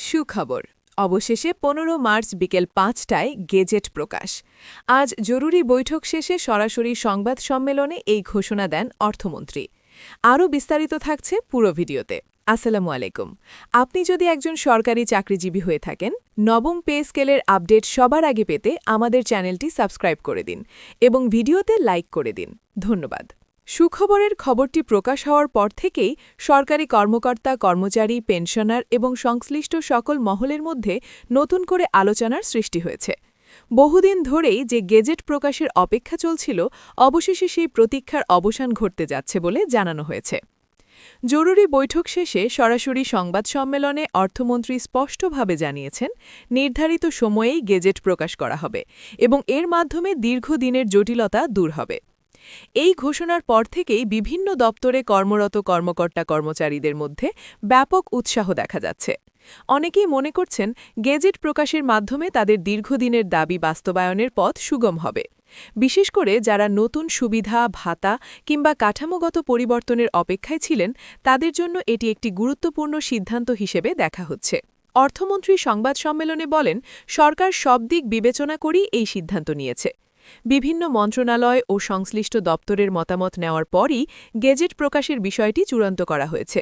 সুখবর অবশেষে ১৫ মার্চ বিকেল ৫টায় গেজেট প্রকাশ। আজ জরুরি বৈঠক শেষে সরাসরি সংবাদ সম্মেলনে এই ঘোষণা দেন অর্থমন্ত্রী। আরও বিস্তারিত থাকছে পুরো ভিডিওতে। আসসালামু আলাইকুম। আপনি যদি একজন সরকারি চাকরিজীবী হয়ে থাকেন, নবম পে স্কেলের আপডেট সবার আগে পেতে আমাদের চ্যানেলটি সাবস্ক্রাইব করে দিন এবং ভিডিওতে লাইক করে দিন। ধন্যবাদ। সুখবরের খবরটি প্রকাশ হওয়ার পর থেকেই সরকারি কর্মকর্তা, কর্মচারী, পেনশনার এবং সংশ্লিষ্ট সকল মহলের মধ্যে নতুন করে আলোচনার সৃষ্টি হয়েছে। বহুদিন ধরেই যে গেজেট প্রকাশের অপেক্ষা চলছিল, অবশেষে সেই প্রতীক্ষার অবসান ঘটতে যাচ্ছে বলে জানানো হয়েছে। জরুরি বৈঠক শেষে সরাসরি সংবাদ সম্মেলনে অর্থমন্ত্রী স্পষ্টভাবে জানিয়েছেন, নির্ধারিত সময়েই গেজেট প্রকাশ করা হবে এবং এর মাধ্যমে দীর্ঘদিনের জটিলতা দূর হবে। এই ঘোষণার পর থেকেই বিভিন্ন দপ্তরে কর্মরত কর্মকর্তা-কর্মচারীদের মধ্যে ব্যাপক উৎসাহ দেখা যাচ্ছে। অনেকেই মনে করছেন, গেজেট প্রকাশের মাধ্যমে তাদের দীর্ঘদিনের দাবি বাস্তবায়নের পথ সুগম হবে। বিশেষ করে যারা নতুন সুবিধা, ভাতা কিংবা কাঠামোগত পরিবর্তনের অপেক্ষায় ছিলেন, তাদের জন্য এটি একটি গুরুত্বপূর্ণ সিদ্ধান্ত হিসেবে দেখা হচ্ছে। অর্থমন্ত্রী সংবাদ সম্মেলনে বলেন, সরকার সব দিক বিবেচনা করেই এই সিদ্ধান্ত নিয়েছে। বিভিন্ন মন্ত্রণালয় ও সংশ্লিষ্ট দপ্তরের মতামত নেওয়ার পরই গেজেট প্রকাশের বিষয়টি চূড়ান্ত করা হয়েছে।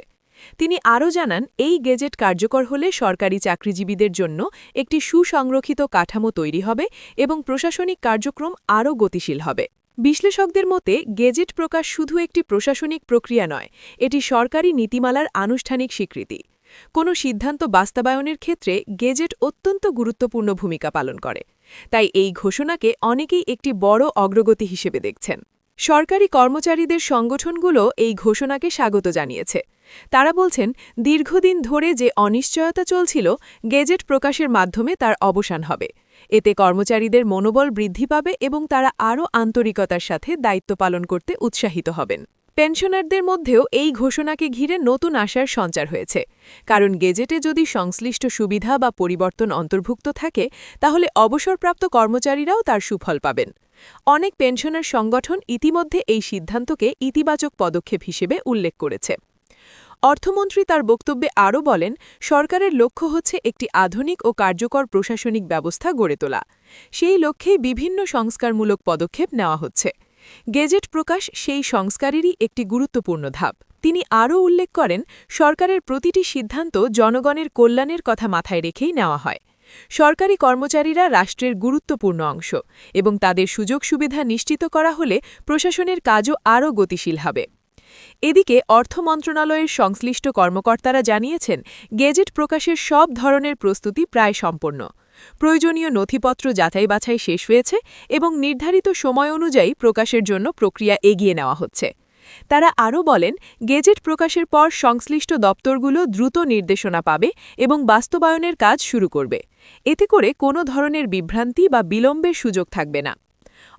তিনি আরও জানান, এই গেজেট কার্যকর হলে সরকারি চাকরিজীবীদের জন্য একটি সুসংরক্ষিত কাঠামো তৈরি হবে এবং প্রশাসনিক কার্যক্রম আরও গতিশীল হবে। বিশ্লেষকদের মতে, গেজেট প্রকাশ শুধু একটি প্রশাসনিক প্রক্রিয়া নয়, এটি সরকারি নীতিমালার আনুষ্ঠানিক স্বীকৃতি। কোনো সিদ্ধান্ত বাস্তবায়নের ক্ষেত্রে গেজেট অত্যন্ত গুরুত্বপূর্ণ ভূমিকা পালন করে। তাই এই ঘোষণাকে অনেকেই একটি বড় অগ্রগতি হিসেবে দেখছেন। সরকারি কর্মচারীদের সংগঠনগুলো এই ঘোষণাকে স্বাগত জানিয়েছে। তারা বলছেন, দীর্ঘদিন ধরে যে অনিশ্চয়তা চলছিল, গেজেট প্রকাশের মাধ্যমে তার অবসান হবে। এতে কর্মচারীদের মনোবল বৃদ্ধি পাবে এবং তারা আরও আন্তরিকতার সাথে দায়িত্ব পালন করতে উৎসাহিত হবেন। পেনশনারদের মধ্যেও এই ঘোষণাকে ঘিরে নতুন আশার সঞ্চার হয়েছে, কারণ গেজেটে যদি সংশ্লিষ্ট সুবিধা বা পরিবর্তন অন্তর্ভুক্ত থাকে, তাহলে অবসরপ্রাপ্ত কর্মচারীরাও তার সুফল পাবেন। অনেক পেনশনার সংগঠন ইতিমধ্যে এই সিদ্ধান্তকে ইতিবাচক পদক্ষেপ হিসেবে উল্লেখ করেছে। অর্থমন্ত্রী তার বক্তব্যে আরও বলেন, সরকারের লক্ষ্য হচ্ছে একটি আধুনিক ও কার্যকর প্রশাসনিক ব্যবস্থা গড়ে তোলা। সেই লক্ষ্যেই বিভিন্ন সংস্কারমূলক পদক্ষেপ নেওয়া হচ্ছে। গেজেট প্রকাশ সেই সংস্কারেরই একটি গুরুত্বপূর্ণ ধাপ। তিনি আরও উল্লেখ করেন, সরকারের প্রতিটি সিদ্ধান্ত জনগণের কল্যাণের কথা মাথায় রেখেই নেওয়া হয়। সরকারি কর্মচারীরা রাষ্ট্রের গুরুত্বপূর্ণ অংশ এবং তাদের সুযোগ সুবিধা নিশ্চিত করা হলে প্রশাসনের কাজও আরও গতিশীল হবে। এদিকে অর্থ মন্ত্রণালয়ের সংশ্লিষ্ট কর্মকর্তারা জানিয়েছেন, গেজেট প্রকাশের সব ধরনের প্রস্তুতি প্রায় সম্পন্ন। প্রয়োজনীয় নথিপত্র যাচাই বাছাই শেষ হয়েছে এবং নির্ধারিত সময় অনুযায়ী প্রকাশের জন্য প্রক্রিয়া এগিয়ে নেওয়া হচ্ছে। তারা আরও বলেন, গেজেট প্রকাশের পর সংশ্লিষ্ট দপ্তরগুলো দ্রুত নির্দেশনা পাবে এবং বাস্তবায়নের কাজ শুরু করবে। এতে করে কোনো ধরনের বিভ্রান্তি বা বিলম্বের সুযোগ থাকবে না।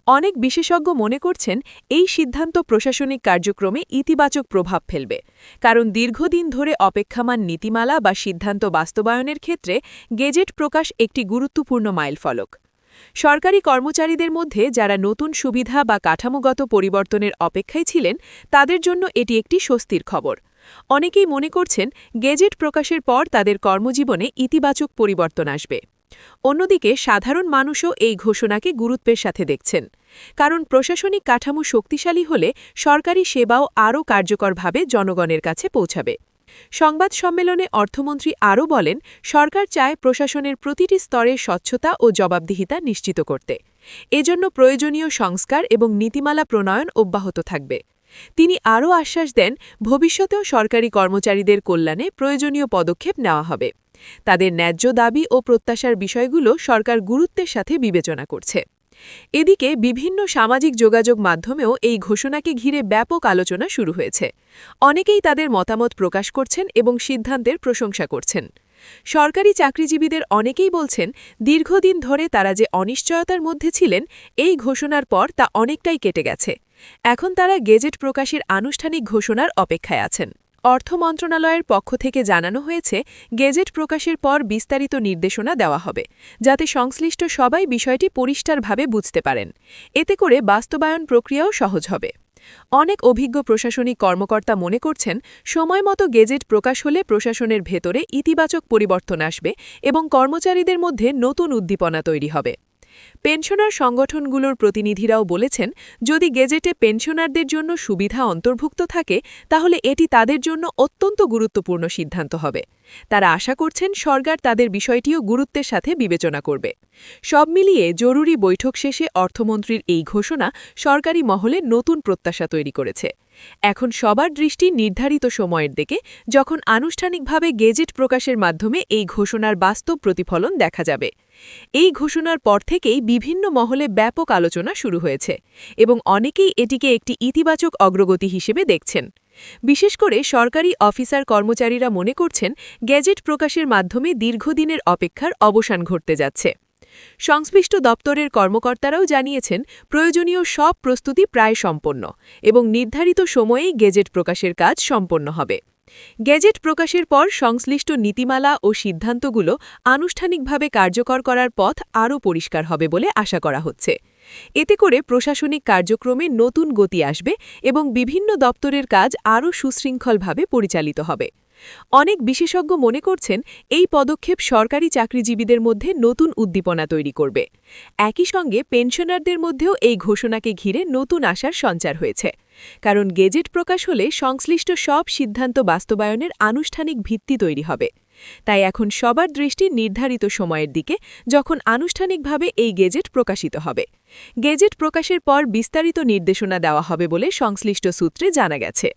অনেক বিশেষজ্ঞ মনে করছেন, এই সিদ্ধান্ত প্রশাসনিক কার্যক্রমে ইতিবাচক প্রভাব ফেলবে, কারণ দীর্ঘদিন ধরে অপেক্ষামান নীতিমালা বা সিদ্ধান্ত বাস্তবায়নের ক্ষেত্রে গেজেট প্রকাশ একটি গুরুত্বপূর্ণ মাইলফলক। সরকারি কর্মচারীদের মধ্যে যারা নতুন সুবিধা বা কাঠামোগত পরিবর্তনের অপেক্ষায় ছিলেন, তাদের জন্য এটি একটি স্বস্তির খবর। অনেকেই মনে করছেন, গেজেট প্রকাশের পর তাদের কর্মজীবনে ইতিবাচক পরিবর্তন আসবে। অন্যদিকে সাধারণ মানুষও এই ঘোষণাকে গুরুত্বের সাথে দেখছেন, কারণ প্রশাসনিক কাঠামো শক্তিশালী হলে সরকারি সেবাও আরও কার্যকরভাবে জনগণের কাছে পৌঁছাবে। সংবাদ সম্মেলনে অর্থমন্ত্রী আরও বলেন, সরকার চায় প্রশাসনের প্রতিটি স্তরে স্বচ্ছতা ও জবাবদিহিতা নিশ্চিত করতে। এজন্য প্রয়োজনীয় সংস্কার এবং নীতিমালা প্রণয়ন অব্যাহত থাকবে। তিনি আরও আশ্বাস দেন, ভবিষ্যতেও সরকারি কর্মচারীদের কল্যাণে প্রয়োজনীয় পদক্ষেপ নেওয়া হবে। তাদের ন্যায্য দাবি ও প্রত্যাশার বিষয়গুলো সরকার গুরুত্বের সাথে বিবেচনা করছে। এদিকে বিভিন্ন সামাজিক যোগাযোগ মাধ্যমেও এই ঘোষণাকে ঘিরে ব্যাপক আলোচনা শুরু হয়েছে। অনেকেই তাদের মতামত প্রকাশ করছেন এবং সিদ্ধান্তের প্রশংসা করছেন। সরকারি চাকরিজীবীদের অনেকেই বলছেন, দীর্ঘদিন ধরে তারা যে অনিশ্চয়তার মধ্যে ছিলেন, এই ঘোষণার পর তা অনেকটাই কেটে গেছে। এখন তারা গেজেট প্রকাশের আনুষ্ঠানিক ঘোষণার অপেক্ষায় আছেন। অর্থ মন্ত্রণালয়ের পক্ষ থেকে জানানো হয়েছে, গেজেট প্রকাশের পর বিস্তারিত নির্দেশনা দেওয়া হবে, যাতে সংশ্লিষ্ট সবাই বিষয়টি পরিষ্কারভাবে বুঝতে পারেন। এতে করে বাস্তবায়ন প্রক্রিয়াও সহজ হবে। অনেক অভিজ্ঞ প্রশাসনিক কর্মকর্তা মনে করছেন সময়মতো গেজেট প্রকাশ হলে প্রশাসনের ভেতরে ইতিবাচক পরিবর্তন আসবে এবং কর্মচারীদের মধ্যে নতুন উদ্দীপনা তৈরি হবে। পেনশনার সংগঠনগুলোর প্রতিনিধিরাও বলেছেন, যদি গেজেটে পেনশনারদের জন্য সুবিধা অন্তর্ভুক্ত থাকে তাহলে এটি তাদের জন্য অত্যন্ত গুরুত্বপূর্ণ সিদ্ধান্ত হবে। তারা আশা করছেন সরকার তাদের বিষয়টিও গুরুত্বের সাথে বিবেচনা করবে। সব মিলিয়ে জরুরি বৈঠক শেষে অর্থমন্ত্রীর এই ঘোষণা সরকারি মহলে নতুন প্রত্যাশা তৈরি করেছে। এখন সবার দৃষ্টি নির্ধারিত সময়ের দিকে, যখন আনুষ্ঠানিকভাবে গেজেট প্রকাশের মাধ্যমে এই ঘোষণার বাস্তব প্রতিফলন দেখা যাবে। এই ঘোষণার পর থেকেই বিভিন্ন মহলে ব্যাপক আলোচনা শুরু হয়েছে এবং অনেকেই এটিকে একটি ইতিবাচক অগ্রগতি হিসেবে দেখছেন। বিশেষ করে সরকারি অফিসার কর্মচারীরা মনে করছেন গেজেট প্রকাশের মাধ্যমে দীর্ঘদিনের অপেক্ষার অবসান ঘটতে যাচ্ছে। সংশ্লিষ্ট দপ্তরের কর্মকর্তারাও জানিয়েছেন প্রয়োজনীয় সব প্রস্তুতি প্রায় সম্পন্ন এবং নির্ধারিত সময়েই গেজেট প্রকাশের কাজ সম্পন্ন হবে। গেজেট প্রকাশের পর সংশ্লিষ্ট নীতিমালা ও সিদ্ধান্তগুলো আনুষ্ঠানিকভাবে কার্যকর করার পথ আরও পরিষ্কার হবে বলে আশা করা হচ্ছে। এতে করে প্রশাসনিক কার্যক্রমে নতুন গতি আসবে এবং বিভিন্ন দপ্তরের কাজ আরও সুশৃঙ্খলভাবে পরিচালিত হবে। অনেক বিশেষজ্ঞ মনে করছেন এই পদক্ষেপ সরকারি চাকরিজীবীদের মধ্যে নতুন উদ্দীপনা তৈরি করবে। একই সঙ্গে পেনশনারদের মধ্যেও এই ঘোষণাকে ঘিরে নতুন আশার সঞ্চার হয়েছে, কারণ গেজেট প্রকাশ হলে সংশ্লিষ্ট সব সিদ্ধান্ত বাস্তবায়নের আনুষ্ঠানিক ভিত্তি তৈরি হবে। তাই এখন সবার দৃষ্টি নির্ধারিত সময়ের দিকে, যখন আনুষ্ঠানিকভাবে এই গেজেট প্রকাশিত হবে। গেজেট প্রকাশের পর বিস্তারিত নির্দেশনা দেওয়া হবে বলে সংশ্লিষ্ট সূত্রে জানা গেছে।